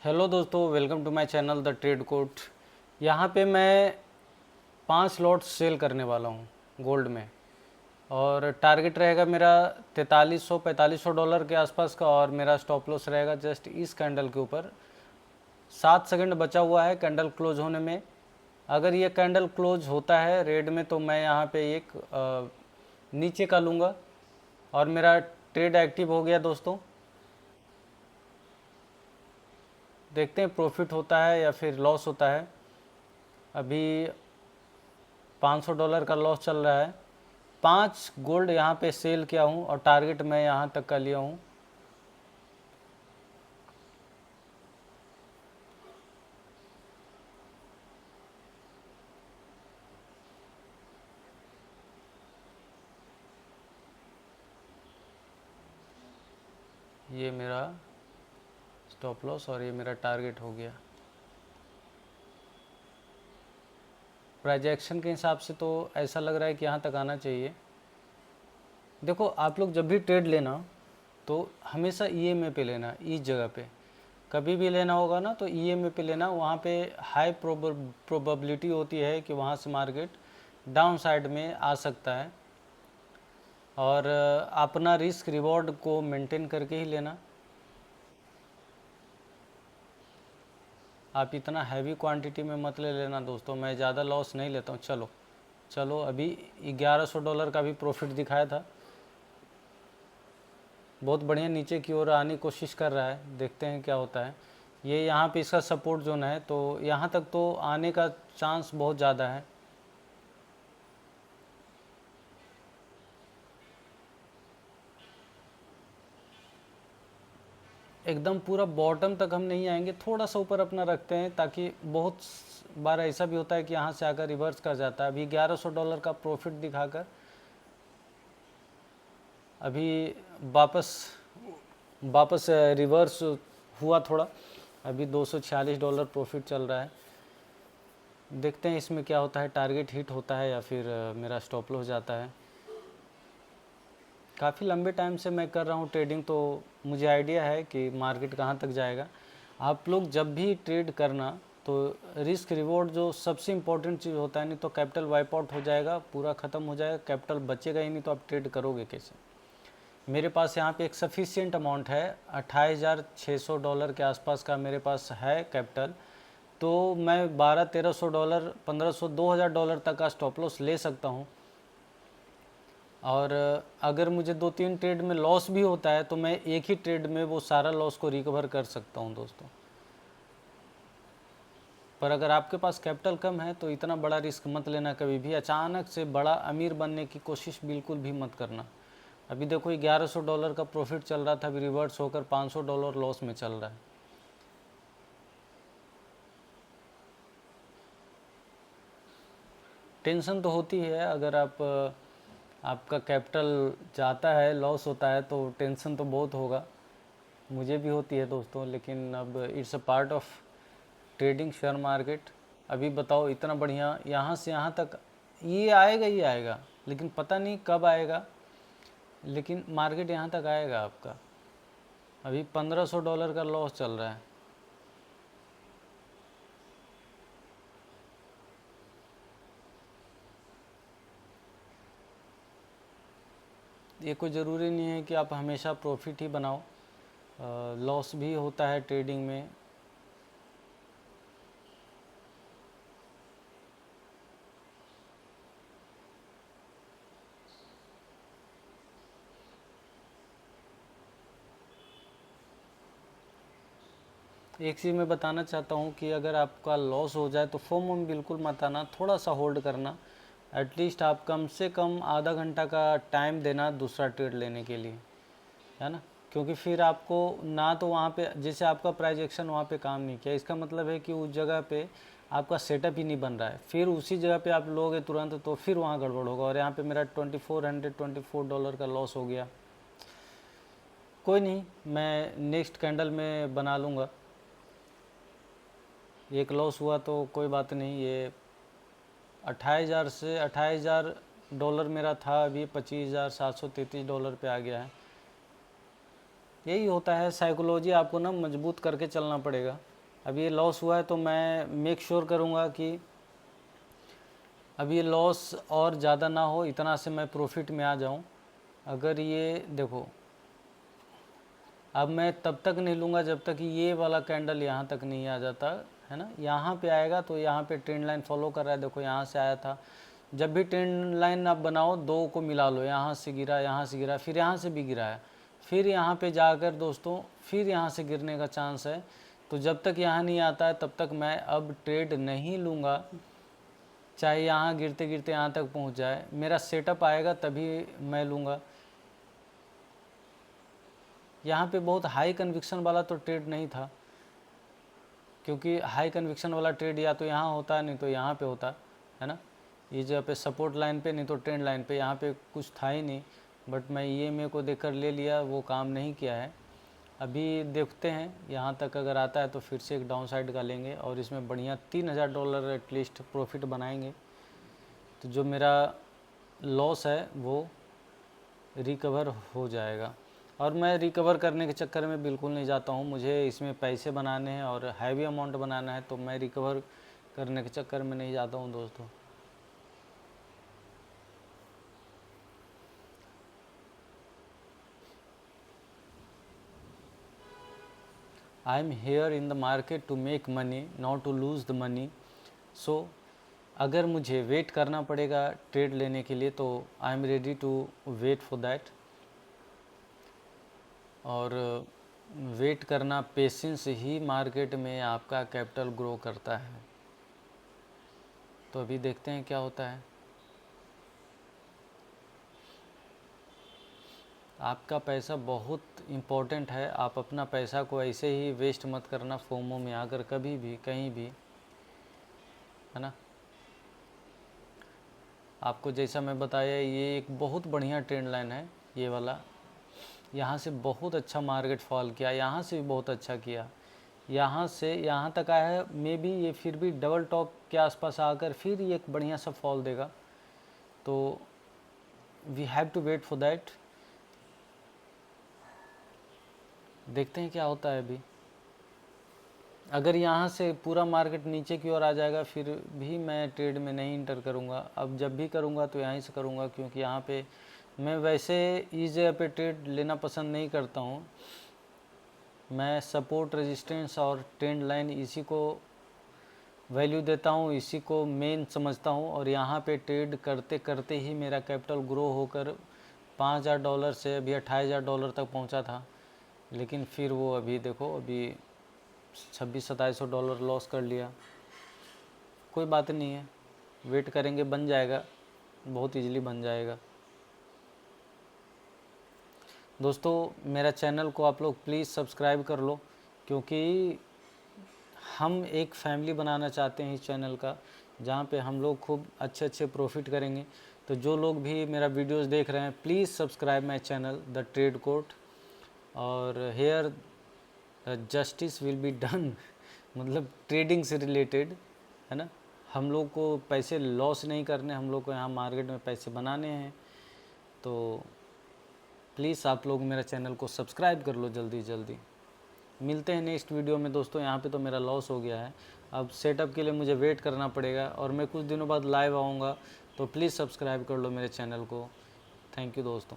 Hello दोस्तों, welcome to my channel the trade quote. यहाँ पे मैं 5 लॉट्स सेल करने वाला हूँ गोल्ड में, और टारगेट रहेगा मेरा 4300-4500 डॉलर के आसपास का, और मेरा स्टॉप लॉस रहेगा जस्ट इस कैंडल के ऊपर। 7 सेकंड बचा हुआ है कैंडल क्लोज होने में। अगर ये कैंडल क्लोज होता है रेड में तो मैं यहाँ पे एक नीचे का लूँगा, और मेरा ट्रेड एक्टिव हो गया दोस्तों। देखते हैं प्रॉफिट होता है या फिर लॉस होता है। अभी $500 का लॉस चल रहा है। 5 गोल्ड यहाँ पे सेल किया हूँ और टारगेट मैं यहाँ तक का लिया हूँ। ये मेरा स्टॉप लॉस और ये मेरा टारगेट हो गया। प्राइजेक्शन के हिसाब से तो ऐसा लग रहा है कि यहाँ तक आना चाहिए। देखो, आप लोग जब भी ट्रेड लेना तो हमेशा ईएमए पे लेना। इस जगह पे कभी भी लेना होगा ना तो ईएमए पे लेना। वहाँ पे हाई प्रोबेबिलिटी होती है कि वहाँ से मार्केट डाउन साइड में आ सकता है, और अपना रिस्क रिवॉर्ड को मेंटेन करके ही लेना। आप इतना हैवी क्वांटिटी में मत ले लेना दोस्तों, मैं ज़्यादा लॉस नहीं लेता हूँ। चलो चलो, अभी $1100 का भी प्रॉफिट दिखाया था। बहुत बढ़िया नीचे की ओर आने की कोशिश कर रहा है, देखते हैं क्या होता है। ये यहाँ पे इसका सपोर्ट जोन है, तो यहाँ तक तो आने का चांस बहुत ज़्यादा है। एकदम पूरा बॉटम तक हम नहीं आएंगे, थोड़ा सा ऊपर अपना रखते हैं, ताकि बहुत बार ऐसा भी होता है कि यहाँ से आकर रिवर्स कर जाता है। अभी $1100 का प्रॉफिट दिखाकर अभी वापस वापस रिवर्स हुआ थोड़ा। अभी $246 प्रॉफिट चल रहा है। देखते हैं इसमें क्या होता है, टारगेट हिट होता है या फिर मेरा स्टॉप लॉस जाता है। काफ़ी लंबे टाइम से मैं कर रहा हूँ ट्रेडिंग, तो मुझे आइडिया है कि मार्केट कहाँ तक जाएगा। आप लोग जब भी ट्रेड करना तो रिस्क रिवॉर्ड जो सबसे इम्पोर्टेंट चीज़ होता है, नहीं तो कैपिटल वाइप आउट हो जाएगा, पूरा ख़त्म हो जाएगा, कैपिटल बचेगा ही नहीं, तो आप ट्रेड करोगे कैसे। मेरे पास यहाँ पे एक सफिशिएंट अमाउंट है, $28,600 के आसपास का मेरे पास है कैपिटल। तो मैं $1200-1300, $1500, $2000 तक का स्टॉप लॉस ले सकता हूँ। और अगर मुझे 2-3 ट्रेड में लॉस भी होता है तो मैं एक ही ट्रेड में वो सारा लॉस को रिकवर कर सकता हूँ दोस्तों। पर अगर आपके पास कैपिटल कम है तो इतना बड़ा रिस्क मत लेना कभी भी। अचानक से बड़ा अमीर बनने की कोशिश बिल्कुल भी मत करना। अभी देखो, $1100 का प्रॉफिट चल रहा था, अभी रिवर्स होकर $500 लॉस में चल रहा है। टेंशन तो होती है, अगर आपका कैपिटल जाता है, लॉस होता है, तो टेंशन तो बहुत होगा। मुझे भी होती है दोस्तों, लेकिन अब it's a part of trading share market. अभी बताओ, इतना बढ़िया यहाँ से यहाँ तक ये आएगा ही आएगा, लेकिन पता नहीं कब आएगा, लेकिन मार्केट यहाँ तक आएगा आपका। अभी $1500 का लॉस चल रहा है। ये कोई ज़रूरी नहीं है कि आप हमेशा प्रॉफिट ही बनाओ, लॉस भी होता है ट्रेडिंग में। एक चीज़ मैं बताना चाहता हूँ कि अगर आपका लॉस हो जाए तो फोम वोम बिल्कुल मत आना, थोड़ा सा होल्ड करना। एटलीस्ट आप कम से कम आधा घंटा का टाइम देना दूसरा ट्रेड लेने के लिए, है ना। क्योंकि फिर आपको ना तो वहाँ पे, जैसे आपका प्राइस एक्शन वहाँ पे काम नहीं किया, इसका मतलब है कि उस जगह पे आपका सेटअप ही नहीं बन रहा है। फिर उसी जगह पे आप लोगे तुरंत तो फिर वहाँ गड़बड़ होगा। और यहाँ पे मेरा $2424 का लॉस हो गया। कोई नहीं, मैं नेक्स्ट कैंडल में बना लूँगा। एक लॉस हुआ तो कोई बात नहीं। ये 28,000 से $28,000 मेरा था, अभी $25,733 पे आ गया है। यही होता है, साइकोलॉजी आपको ना मजबूत करके चलना पड़ेगा। अब ये लॉस हुआ है तो मैं मेक श्योर करूँगा कि अब ये लॉस और ज़्यादा ना हो, इतना से मैं प्रॉफिट में आ जाऊँ। अगर ये देखो, अब मैं तब तक नहीं लूँगा जब तक कि ये वाला कैंडल यहाँ तक नहीं आ जाता है ना। यहाँ पे आएगा तो यहाँ पे ट्रेंड लाइन फॉलो कर रहा है, देखो यहाँ से आया था। जब भी ट्रेंड लाइन आप बनाओ, दो को मिला लो, यहाँ से गिरा, यहाँ से गिरा, फिर यहाँ से भी गिरा है, फिर यहाँ पे जाकर दोस्तों फिर यहाँ से गिरने का चांस है। तो जब तक यहाँ नहीं आता है तब तक मैं अब ट्रेड नहीं लूँगा, चाहे यहाँ गिरते गिरते यहाँ तक पहुँच जाए। मेरा सेटअप आएगा तभी मैं लूँगा। यहाँ पे बहुत हाई कन्विक्शन वाला तो ट्रेड नहीं था, क्योंकि हाई कन्विक्शन वाला ट्रेड या तो यहाँ होता है नहीं तो यहाँ पे होता है ना। ये जगह पे सपोर्ट लाइन पे नहीं तो ट्रेंड लाइन पे, यहाँ पे कुछ था ही नहीं। बट मैं ये मेरे को देखकर ले लिया, वो काम नहीं किया है। अभी देखते हैं यहाँ तक अगर आता है तो फिर से एक डाउन साइड का लेंगे और इसमें बढ़िया $3000 एटलीस्ट प्रॉफिट बनाएंगे। तो जो मेरा लॉस है वो रिकवर हो जाएगा। और मैं रिकवर करने के चक्कर में बिल्कुल नहीं जाता हूँ, मुझे इसमें पैसे बनाने हैं और हैवी अमाउंट बनाना है, तो मैं रिकवर करने के चक्कर में नहीं जाता हूँ दोस्तों। I am here in the market to make money, not to lose the money. So अगर मुझे वेट करना पड़ेगा ट्रेड लेने के लिए तो I am ready to wait for that. और वेट करना, पेशेंस ही मार्केट में आपका कैपिटल ग्रो करता है। तो अभी देखते हैं क्या होता है। आपका पैसा बहुत इम्पोर्टेंट है, आप अपना पैसा को ऐसे ही वेस्ट मत करना फोमो में आकर कभी भी कहीं भी, है ना। आपको जैसा मैं बताया, ये एक बहुत बढ़िया ट्रेंड लाइन है ये वाला। यहाँ से बहुत अच्छा मार्केट फॉल किया, यहाँ से भी बहुत अच्छा किया, यहाँ से यहाँ तक आया है। मे बी ये फिर भी डबल टॉप के आसपास आकर फिर ये एक बढ़िया सा फॉल देगा। तो we have to wait for that. देखते हैं क्या होता है अभी। अगर यहाँ से पूरा मार्केट नीचे की ओर आ जाएगा फिर भी मैं ट्रेड में नहीं इंटर करूँगा। अब जब भी करूँगा तो यहीं से करूँगा, क्योंकि यहाँ पे मैं वैसे इस जगह पे ट्रेड लेना पसंद नहीं करता हूँ। मैं सपोर्ट, रेजिस्टेंस और ट्रेंड लाइन इसी को वैल्यू देता हूँ, इसी को मेन समझता हूँ। और यहाँ पे ट्रेड करते करते ही मेरा कैपिटल ग्रो होकर $5000 से अभी $28,000 तक पहुँचा था। लेकिन फिर वो अभी देखो, अभी $2600-2700 लॉस कर लिया। कोई बात नहीं है, वेट करेंगे, बन जाएगा, बहुत इजीली बन जाएगा। दोस्तों मेरा चैनल को आप लोग प्लीज़ सब्सक्राइब कर लो, क्योंकि हम एक फैमिली बनाना चाहते हैं इस चैनल का, जहाँ पे हम लोग खूब अच्छे अच्छे प्रॉफिट करेंगे। तो जो लोग भी मेरा वीडियोस देख रहे हैं, please subscribe my channel the trade court. और here justice will be done मतलब ट्रेडिंग से रिलेटेड, है ना। हम लोग को पैसे लॉस नहीं करने, हम लोग को यहाँ मार्केट में पैसे बनाने हैं। तो प्लीज़ आप लोग मेरा चैनल को सब्सक्राइब कर लो जल्दी जल्दी। मिलते हैं नेक्स्ट वीडियो में दोस्तों। यहाँ पे तो मेरा लॉस हो गया है, अब सेटअप के लिए मुझे वेट करना पड़ेगा और मैं कुछ दिनों बाद लाइव आऊँगा। तो प्लीज़ सब्सक्राइब कर लो मेरे चैनल को। थैंक यू दोस्तों।